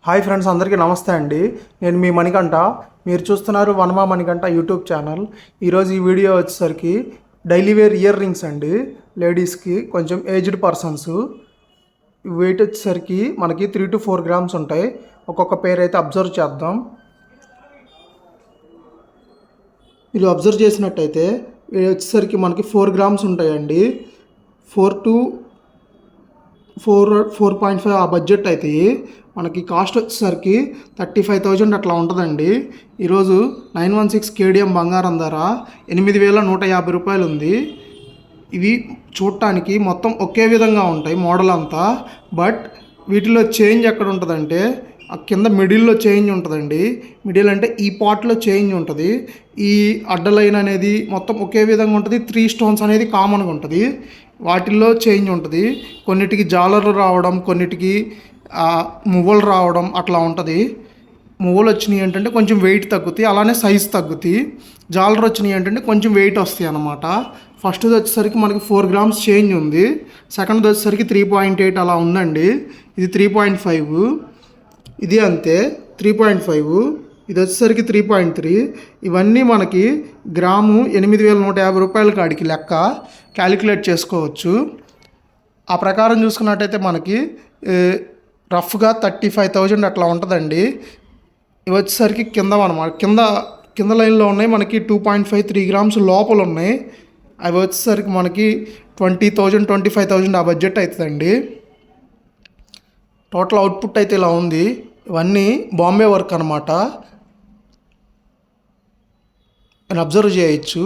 Hi friends, అందరికీ నమస్తే అండి. నేను మీ మణికంఠ. మీరు చూస్తున్నారు వనమా మణికంఠ యూట్యూబ్ ఛానల్. ఈరోజు ఈ వీడియో వచ్చేసరికి డైలీ వేర్ ఇయర్ రింగ్స్ అండి. లేడీస్కి కొంచెం ఏజ్డ్ పర్సన్స్. వెయిట్ వచ్చేసరికి మనకి 3 to 4 గ్రామ్స్ ఉంటాయి. ఒక్కొక్క పేర్ అయితే అబ్జర్వ్ చేద్దాం. వీళ్ళు అబ్జర్వ్ చేసినట్టయితే ఇవి వచ్చేసరికి మనకి 4 గ్రామ్స్ ఉంటాయండి. 4.5 ఆ బడ్జెట్ అవుతాయి. మనకి కాస్ట్ వచ్చేసరికి 35,000 అట్లా ఉంటుందండి. ఈరోజు 916 కేడిఎం బంగారం ధర 8,150 రూపాయలు ఉంది. ఇవి చూడటానికి మొత్తం ఒకే విధంగా ఉంటాయి మోడల్ అంతా. బట్ వీటిలో చేంజ్ ఎక్కడ ఉంటుందంటే కింద మిడిల్లో చేంజ్ ఉంటుందండి. మిడిల్ అంటే ఈ పార్ట్లో చేంజ్ ఉంటుంది. ఈ అడ్డలైన్ అనేది మొత్తం ఒకే విధంగా ఉంటుంది. 3 స్టోన్స్ అనేది కామన్గా ఉంటుంది. వాటిల్లో చేంజ్ ఉంటుంది. కొన్నిటికి జాలర్లు రావడం, కొన్నిటికి మువ్వలు రావడం అట్లా ఉంటుంది. మువ్వలు వచ్చినాయి ఏంటంటే కొంచెం వెయిట్ తగ్గుతాయి, అలానే సైజ్ తగ్గుతాయి. జాలర్ వచ్చినాయి ఏంటంటే కొంచెం వెయిట్ వస్తాయి అన్నమాట. ఫస్ట్ది వచ్చేసరికి మనకి 4 గ్రామ్స్ చేంజ్ ఉంది. సెకండ్ది వచ్చేసరికి 3.8 అలా ఉందండి. ఇది 3.5, ఇది అంతే 3.5, ఇది వచ్చేసరికి 3.3. ఇవన్నీ మనకి గ్రాము 8,150 రూపాయల కాడికి లెక్క క్యాలిక్యులేట్ చేసుకోవచ్చు. ఆ ప్రకారం చూసుకున్నట్టయితే మనకి రఫ్గా 35,000 అట్లా ఉంటుందండి. ఇవి వచ్చేసరికి కింద అనమాట. కింద లైన్లో ఉన్నాయి మనకి 2.5, 3 గ్రామ్స్ లోపల ఉన్నాయి. అవి వచ్చేసరికి మనకి 20,000, 25,000 ఆ బడ్జెట్ అవుతుందండి. టోటల్ అవుట్పుట్ అయితే ఇలా ఉంది. ఇవన్నీ బాంబే వర్క్ అనమాట. నేను అబ్జర్వ్ చేయొచ్చు.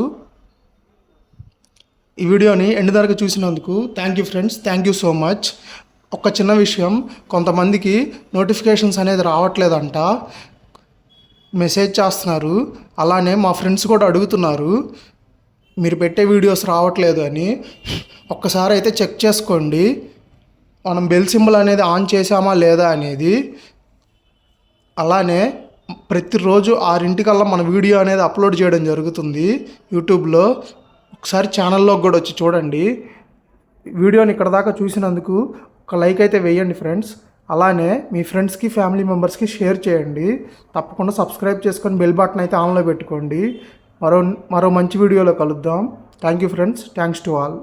ఈ వీడియోని ఎండ్ వరకు చూసినందుకు thank you friends, thank you so much. ఒక చిన్న విషయం, కొంతమందికి నోటిఫికేషన్స్ అనేది రావట్లేదంట, మెసేజ్ చేస్తున్నారు. అలానే మా ఫ్రెండ్స్ కూడా అడుగుతున్నారు మీరు పెట్టే వీడియోస్ రావట్లేదు అని. ఒక్కసారి అయితే చెక్ చేసుకోండి, మనం బెల్ సింబల్ అనేది ఆన్ చేసామా లేదా అనేది. అలానే ప్రతిరోజు 6 మన వీడియో అనేది అప్లోడ్ చేయడం జరుగుతుంది యూట్యూబ్లో. ఒకసారి ఛానల్లోకి కూడా వచ్చి చూడండి. వీడియోని ఇక్కడ దాకా చూసినందుకు ఒక లైక్ అయితే వేయండి ఫ్రెండ్స్. అలానే మీ ఫ్రెండ్స్కి, ఫ్యామిలీ మెంబర్స్కి షేర్ చేయండి. తప్పకుండా సబ్స్క్రైబ్ చేసుకొని బెల్ బటన్ అయితే ఆన్లో పెట్టుకోండి. మరో మంచి వీడియోలో కలుద్దాం. Thank you friends, thanks to all.